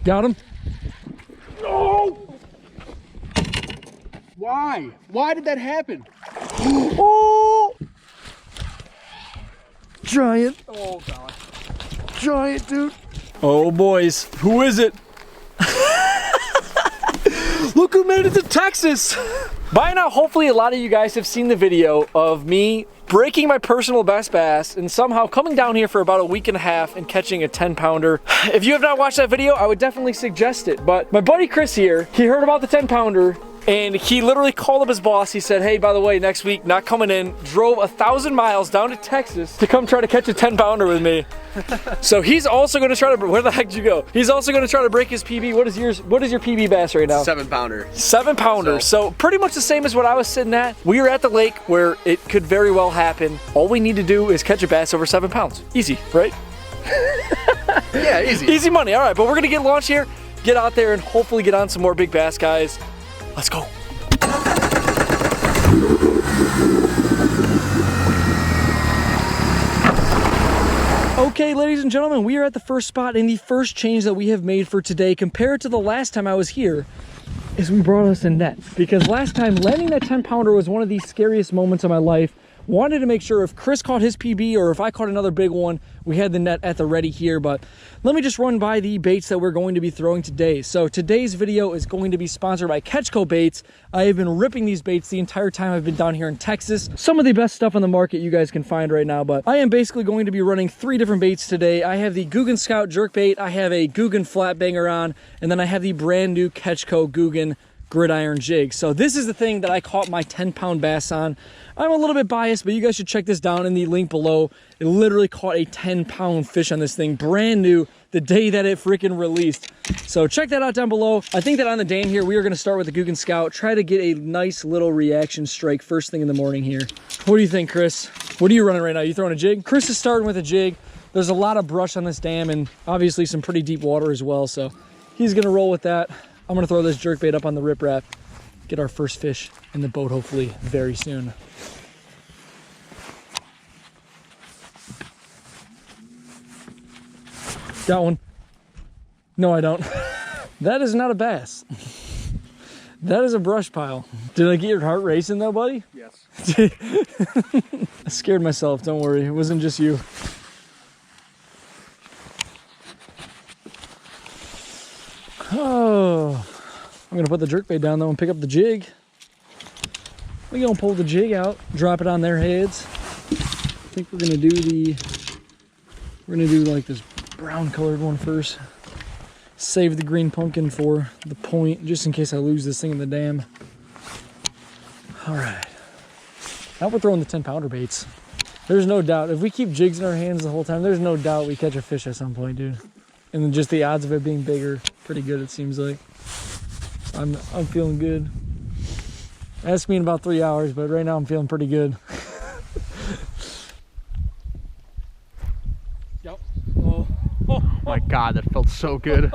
Got him. No! Why? Why did that happen? Oh! Giant. Oh, God. Giant, dude. Oh, boys. Who is it? Look who made it to Texas. By now, hopefully a lot of you guys have seen the video of me breaking my personal best bass and somehow coming down here for about a week and a half and catching a 10-pounder. If you have not watched that video, I would definitely suggest it. But my buddy Chris here, he heard about the 10-pounder and he literally called up his boss. He said, hey, by the way, next week, not coming in. Drove 1,000 miles down to Texas to come try to catch a 10-pounder with me. So he's also going to try to, where the heck did you go? He's also going to try to break his PB. What is yours? What is your PB bass right now? 7-pounder. 7-pounder. So pretty much the same as what I was sitting at. We are at the lake where it could very well happen. All we need to do is catch a bass over 7 pounds. Easy, right? Yeah, easy. Easy money. All right, but we're going to get launched here, get out there, and hopefully get on some more big bass, guys. Let's go. Okay, ladies and gentlemen, we are at the first spot, and the first change that we have made for today compared to the last time I was here is we brought us a net. Because last time, landing that 10-pounder was one of the scariest moments of my life. Wanted to make sure if Chris caught his PB or if I caught another big one, we had the net at the ready here. But let me just run by the baits that we're going to be throwing today. So today's video is going to be sponsored by Catchco Baits. I have been ripping these baits the entire time I've been down here in Texas. Some of the best stuff on the market you guys can find right now, but I am basically going to be running 3 different baits today. I have the Googan Scout jerkbait, I have a Googan flat banger on, and then I have the brand new Catchco Googan gridiron jig. So this is the thing that I caught my 10-pound bass on. I'm a little bit biased, but you guys should check this down in the link below. It literally caught a 10-pound fish on this thing, brand new, the day that it freaking released. So check that out down below. I think that on the dam here, we are going to start with the Googan Scout, try to get a nice little reaction strike first thing in the morning here. What do you think, Chris? What are you running right now? You throwing a jig? Chris is starting with a jig. There's a lot of brush on this dam and obviously some pretty deep water as well, so he's going to roll with that. I'm gonna throw this jerkbait up on the riprap, get our first fish in the boat hopefully very soon. Got one. No, I don't. That is not a bass. That is a brush pile. Did I get your heart racing though, buddy? Yes. I scared myself, don't worry. It wasn't just you. Oh, I'm gonna put the jerkbait down though and pick up the jig. We're gonna pull the jig out, drop it on their heads. I think we're gonna do like this brown colored one first. Save the green pumpkin for the point, just in case I lose this thing in the dam. All right, now we're throwing the 10-pounder baits. There's no doubt, if we keep jigs in our hands the whole time, there's no doubt we catch a fish at some point, dude. And then just the odds of it being bigger, pretty good it seems like. I'm feeling good. Ask me in about 3 hours, but right now I'm feeling pretty good. Yep. Oh my God, that felt so good.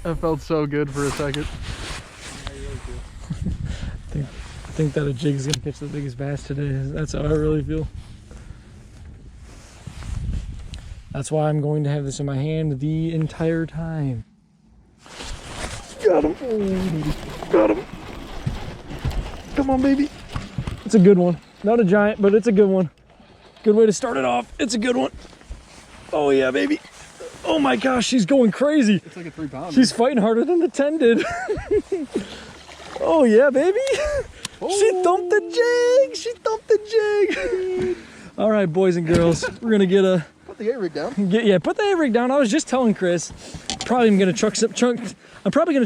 That felt so good for a second. I think that a jig is gonna catch the biggest bass today. That's how I really feel. That's why I'm going to have this in my hand the entire time. Got him. Oh, got him. Come on, baby. It's a good one. Not a giant, but it's a good one. Good way to start it off. It's a good one. Oh, yeah, baby. Oh, my gosh, she's going crazy. It's like a 3-pounder. She's fighting harder than the 10 did. Oh, yeah, baby. Oh. She thumped the jig. She thumped the jig. All right, boys and girls, we're going to get a... Put the A-rig down. Put the A-rig down. I was just telling Chris, I'm probably going to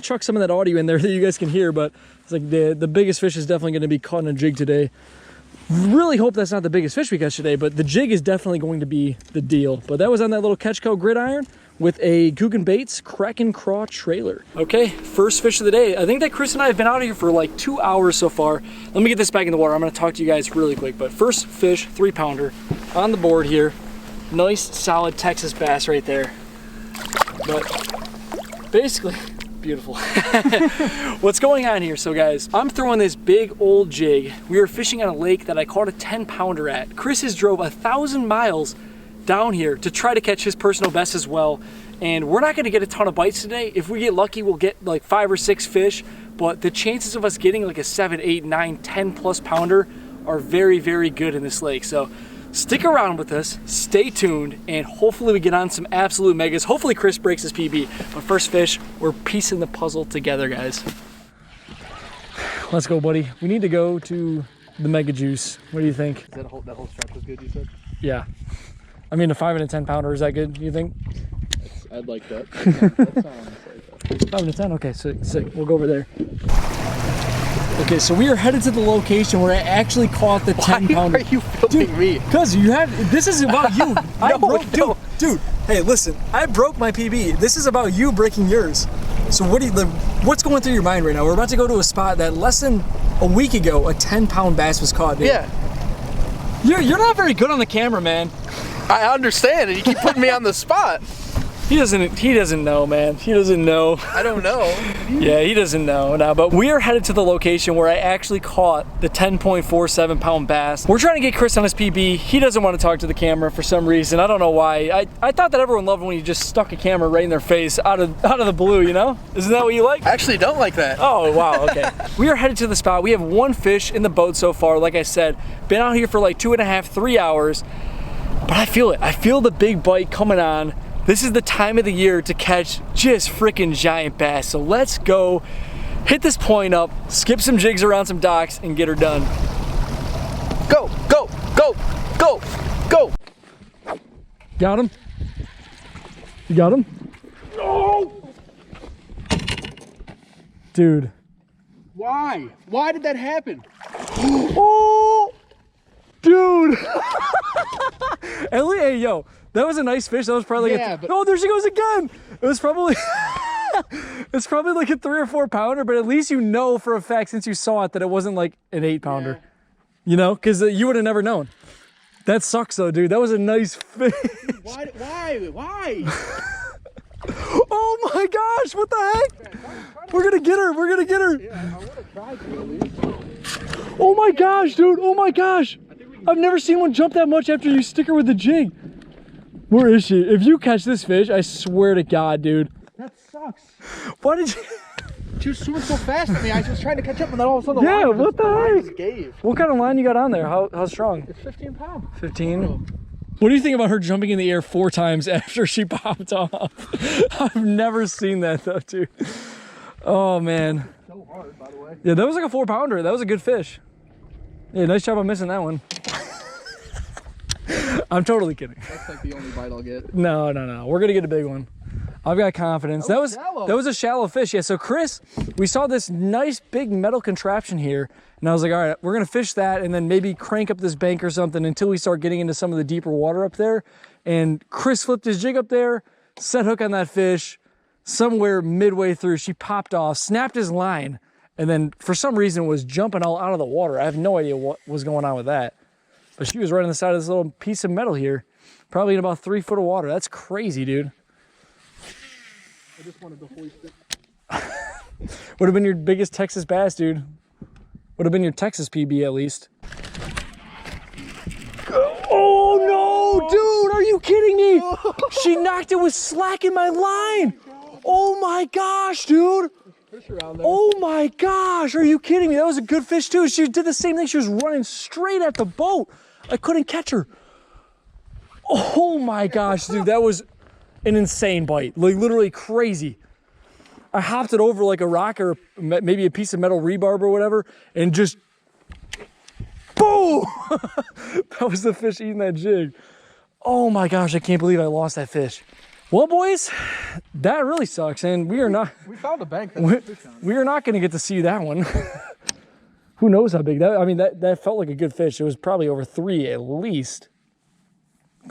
chuck some of that audio in there that you guys can hear, but it's like the biggest fish is definitely going to be caught in a jig today. Really hope that's not the biggest fish we catch today, but the jig is definitely going to be the deal. But that was on that little Catchco gridiron with a Googan Baits Kraken Craw trailer. Okay, first fish of the day. I think that Chris and I have been out here for like 2 hours so far. Let me get this back in the water. I'm going to talk to you guys really quick, but first fish, 3-pounder on the board here. Nice solid Texas bass right there. But basically, beautiful. What's going on here? So guys, I'm throwing this big old jig. We were fishing on a lake that I caught a 10-pounder at. Chris has drove 1,000 miles down here to try to catch his personal best as well. And we're not gonna get a ton of bites today. If we get lucky, we'll get like 5 or 6 fish, but the chances of us getting like a 7, 8, 9, 10 plus pounder are very, very good in this lake. So stick around with us, stay tuned, and hopefully we get on some absolute megas. Hopefully Chris breaks his PB, but first fish, we're piecing the puzzle together, guys. Let's go, buddy. We need to go to the Mega Juice. What do you think? That whole stretch was good, you said? Yeah. I mean, a 5 and a 10 pounder, is that good, you think? I'd like that. That sounds like that. 5 and a 10, okay, sick. We'll go over there. Okay, so we are headed to the location where I actually caught the 10 pounder. Why are you filming me? Because this is about you. Dude, hey, listen, I broke my PB. This is about you breaking yours. So what's going through your mind right now? We're about to go to a spot that less than a week ago, a 10-pound bass was caught, dude. Yeah. You're not very good on the camera, man. I understand, and you keep putting me on the spot. He doesn't know, man. He doesn't know. I don't know. Yeah, he doesn't know now, but we are headed to the location where I actually caught the 10.47 pound bass. We're trying to get Chris on his PB. He doesn't want to talk to the camera for some reason. I don't know why. I thought that everyone loved when you just stuck a camera right in their face out of the blue, you know? Isn't that what you like? I actually don't like that. Oh, wow, okay. We are headed to the spot. We have 1 fish in the boat so far. Like I said, been out here for like 2.5, 3 hours, but I feel it. I feel the big bite coming on. This is the time of the year to catch just freaking giant bass. So let's go hit this point up, skip some jigs around some docks, and get her done. Go, go, go, go, go. Got him? You got him? No! Dude. Why? Why did that happen? Oh! Dude! Ellie, hey, yo. That was a nice fish. That was probably oh, there she goes again. It was probably it's probably like a 3 or 4 pounder, but at least you know for a fact since you saw it that it wasn't like an 8 pounder. Yeah. You know, because you would have never known. That sucks though, dude. That was a nice fish. Dude, why? Oh my gosh, what the heck? We're gonna get her. Yeah, I would have tried to at least. Oh my gosh, dude. Oh my gosh. I've never seen one jump that much after you stick her with the jig. Where is she? If you catch this fish, I swear to God, dude. That sucks. Why did you? She was swimming so fast at me. I was just trying to catch up, and then all of a sudden the yeah, line what the line heck? just gave. What kind of line you got on there? How strong? It's 15 pounds. 15? What do you think about her jumping in the air 4 times after she popped off? I've never seen that though, dude. Oh man. So hard, by the way. Yeah, that was like a 4 pounder. That was a good fish. Yeah, nice job on missing that one. I'm totally kidding. That's like the only bite I'll get. No. We're gonna get a big one. I've got confidence. That was a shallow fish. Yeah, so Chris, we saw this nice big metal contraption here, and I was like, all right, we're gonna fish that and then maybe crank up this bank or something until we start getting into some of the deeper water up there. And Chris flipped his jig up there, set hook on that fish. Somewhere midway through, she popped off, snapped his line, and then for some reason was jumping all out of the water. I have no idea what was going on with that. But she was right on the side of this little piece of metal here, probably in about 3 foot of water. That's crazy, dude. I just wanted to hoist it. Would have been your biggest Texas bass, dude. Would have been your Texas PB at least. Oh no, dude, are you kidding me? She knocked it with slack in my line. Oh my gosh, dude. Oh my gosh, are you kidding me? That was a good fish too. She did the same thing. She was running straight at the boat. I couldn't catch her. Oh my gosh, dude, that was an insane bite. Like literally crazy. I hopped it over like a rock or maybe a piece of metal rebarb or whatever and just boom! That was the fish eating that jig. Oh my gosh, I can't believe I lost that fish. Well, boys, that really sucks, and we are not. We found a bank. We are not going to get to see that one. Who knows how big that? I mean, that felt like a good fish. It was probably over 3 at least.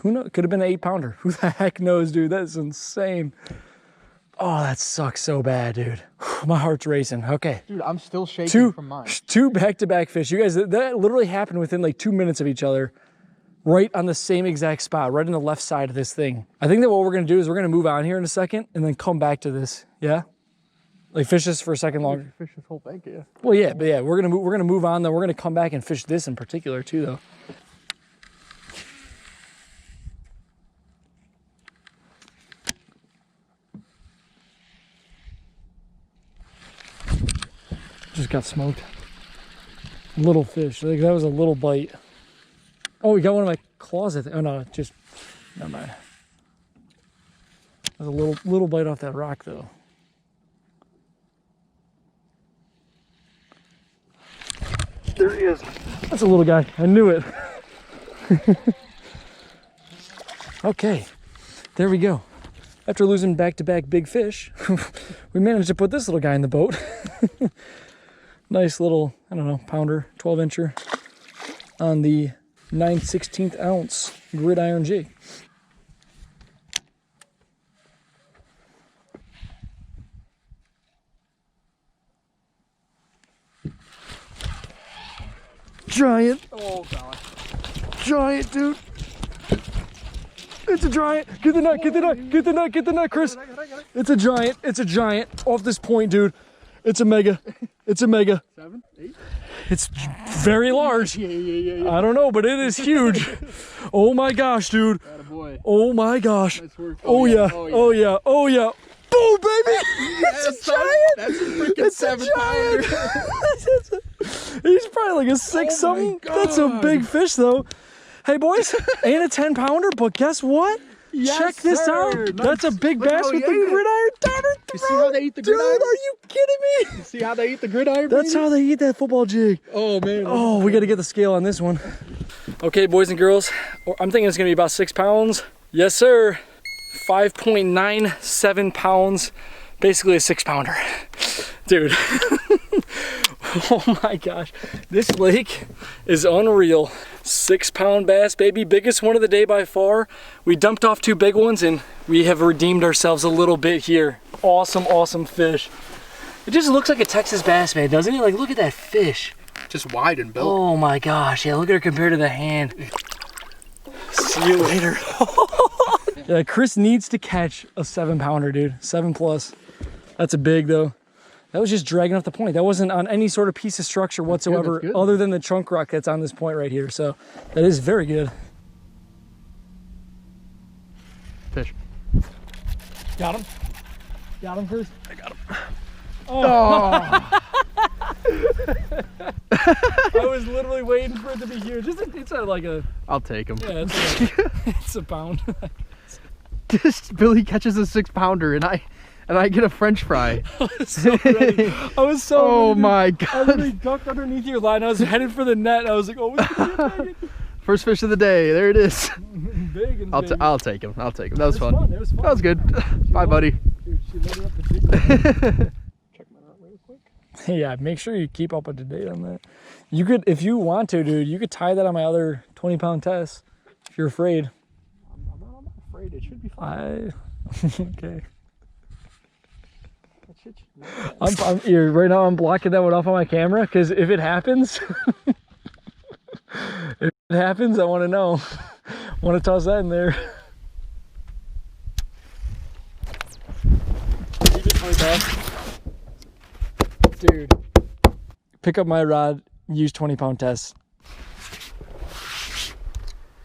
Who knows? Could have been an 8 pounder. Who the heck knows, dude? That's insane. Oh, that sucks so bad, dude. My heart's racing. Okay. Dude, I'm still shaking from mine. 2 back-to-back fish. You guys, that literally happened within like 2 minutes of each other. Right on the same exact spot, right on the left side of this thing. I think that what we're gonna do is we're gonna move on here in a second and then come back to this. Yeah? Like fish this for a second longer. Fish this whole bank, yeah. Well, yeah, but yeah, we're gonna move on. Then we're gonna come back and fish this in particular too, though. Just got smoked. Little fish. Like that was a little bite. Oh, we got one in my closet. Oh no, just never mind. That was a little bite off that rock though. There he is. That's a little guy. I knew it. Okay, there we go. After losing back-to-back big fish, we managed to put this little guy in the boat. Nice little, I don't know, pounder, 12-incher on the 9/16 ounce gridiron jig. Giant. Oh god. Giant, dude. It's a giant. Get the nut, get the nut, get the nut, get the nut, Chris. It's a giant. It's a giant. Off this point, dude. It's a mega. It's a mega. 7, 8? It's very large. Yeah. I don't know, but it is huge. Oh my gosh, dude. Attaboy. Oh my gosh. Nice work. Oh yeah. Oh yeah. Oh yeah. Boom, baby. It's a giant. That's a freaking It's a 7-pounder. He's probably like a 6 something. That's a big fish though. Hey boys, ain't a 10-pounder, but guess what? Yes, Check this sir. out. Nice. That's a big Look bass how with he the ate it. gridiron down her You see how they eat the Dude, gridiron? are you kidding me? You see how they eat the gridiron? That's baby? how they eat that football jig. Oh man. Oh, we got to get the scale on this one. Okay, boys and girls, I'm thinking it's gonna be about 6 pounds. Yes, sir. 5.97 pounds. Basically a 6-pounder. Dude. Oh my gosh. This lake is unreal. 6-pound bass, baby. Biggest one of the day by far. We dumped off 2 big ones and we have redeemed ourselves a little bit here. Awesome, awesome fish. It just looks like a Texas bass, man, doesn't it? Like, look at that fish. Just wide and built. Oh my gosh, yeah, look at her compared to the hand. See you later. Yeah, Chris needs to catch a 7-pounder, dude. 7 plus. That's a big though. That was just dragging off the point. That wasn't on any sort of piece of structure whatsoever, that's good. other than the trunk rock that's on this point right here. So that is very good. Fish. Got him? Got him first? I got him. Oh. I was literally waiting for it to be huge. It's like a, I'll take him. yeah, it's a pound. This Billy catches a 6-pounder and I get a French fry. I was so ready. I was so Oh ready. my I god. literally ducked underneath your line. I was headed for the net. I was like, oh, it's gonna be a big. First fish of the day. There it is. Big and big. I'll take him. I'll take him. That was It was fun. fun. It was fun. That was good. Bye, buddy. Dude, she loaded up the jig. Check mine out real quick. Yeah, make sure you keep up to date on that. You could, if you want to, dude, you could tie that on my other 20-pound test if you're afraid. I'm not afraid. It should be fun. Okay. Right now I'm blocking that one off on my camera because if it happens, I want to know. Want to toss that in there. Dude, pick up my rod, use 20-pound test.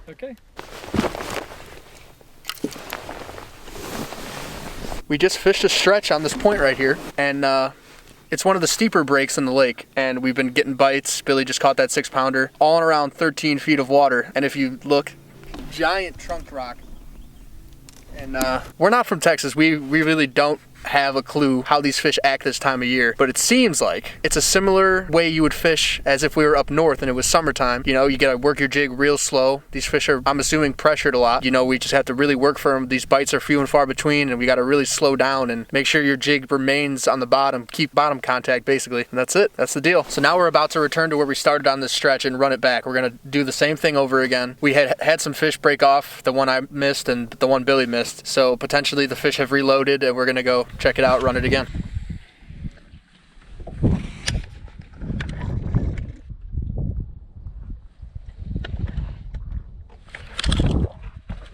Okay. We just fished a stretch on this point right here, and it's one of the steeper breaks in the lake, and we've been getting bites. Billy just caught that 6-pounder, all in around 13 feet of water. And if you look, giant trunk rock. And we're not from Texas. We really don't have a clue how these fish act this time of year, but it seems like it's a similar way you would fish as if we were up north and it was summertime. You know, you gotta work your jig real slow. These fish are, I'm assuming, pressured a lot. You know, we just have to really work for them. These bites are few and far between, and we gotta really slow down and make sure your jig remains on the bottom, keep bottom contact basically, and that's it. That's the deal. So now we're about to return to where we started on this stretch and run it back. We're gonna do the same thing over again. We had some fish break off, the one I missed and the one Billy missed, so potentially the fish have reloaded, and we're gonna go check it out, run it again.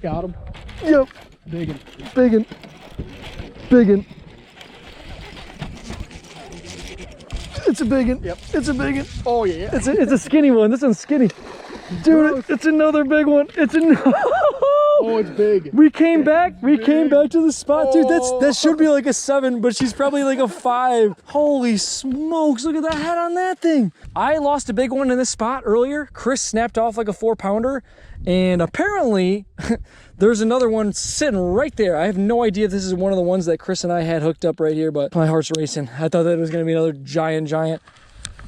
Got him. Yep. Biggin. Biggin. Biggin. It's a biggin. Yep. It's a biggin. Oh yeah. It's a skinny one. This one's skinny. Dude, it's another big one. It's a Oh, it's big. We came back. We came back to the spot, dude. That should be like a 7, but she's probably like a 5. Holy smokes! Look at that head on that thing. I lost a big one in this spot earlier. Chris snapped off like a 4-pounder, and apparently there's another one sitting right there. I have no idea if this is one of the ones that Chris and I had hooked up right here, but my heart's racing. I thought that it was gonna be another giant.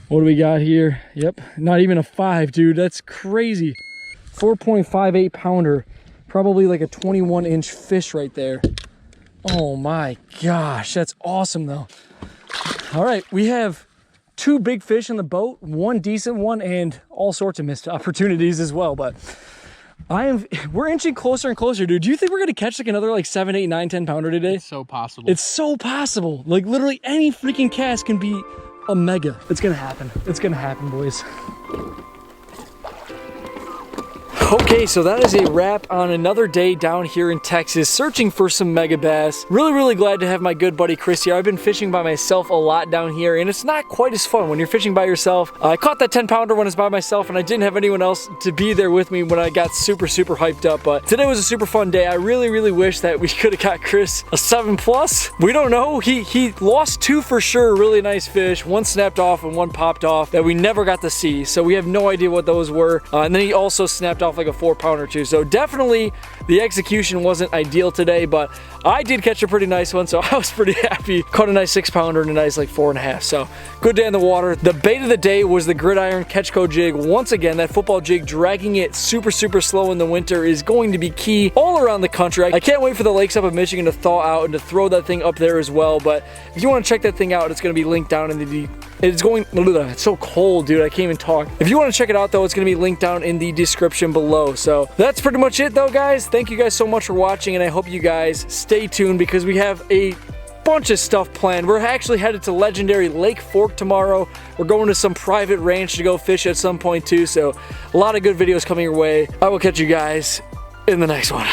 What do we got here? Yep, not even a 5, dude. That's crazy. 4.58 pounder. Probably like a 21-inch fish right there. Oh my gosh, that's awesome though. All right, we have 2 big fish in the boat, 1 decent one, and all sorts of missed opportunities as well. But we're inching closer and closer, dude. Do you think we're gonna catch like another like 7, 8, 9, 10 pounder today? It's so possible. It's so possible. Like literally any freaking cast can be a mega. It's gonna happen. It's gonna happen, boys. Okay, so that is a wrap on another day down here in Texas searching for some mega bass. Really glad to have my good buddy Chris here. I've been fishing by myself a lot down here, and it's not quite as fun when you're fishing by yourself. I caught that 10-pounder when I was by myself, and I didn't have anyone else to be there with me when I got super hyped up. But today was a super fun day. I really wish that we could have got Chris a 7+. We don't know. He lost 2 for sure, really nice fish. 1 snapped off and 1 popped off that we never got to see. So we have no idea what those were. And then he also snapped off like a 4-pounder too. So definitely the execution wasn't ideal today, but I did catch a pretty nice one, so I was pretty happy. Caught a nice 6-pounder and a nice like 4.5. So good day in the water. The bait of the day was the Gridiron Catchco jig. Once again, that football jig, dragging it super slow in the winter is going to be key all around the country. I can't wait for the lakes up in Michigan to thaw out and to throw that thing up there as well. But if you want to check that thing out, it's going to be linked down in the it's so cold, dude. I can't even talk. If you want to check it out though, it's going to be linked down in the description below. So that's pretty much it though, guys. Thank you guys so much for watching, and I hope you guys stay tuned because we have a bunch of stuff planned. We're actually headed to legendary Lake Fork tomorrow. We're going to some private ranch to go fish at some point too. So a lot of good videos coming your way. I will catch you guys in the next one.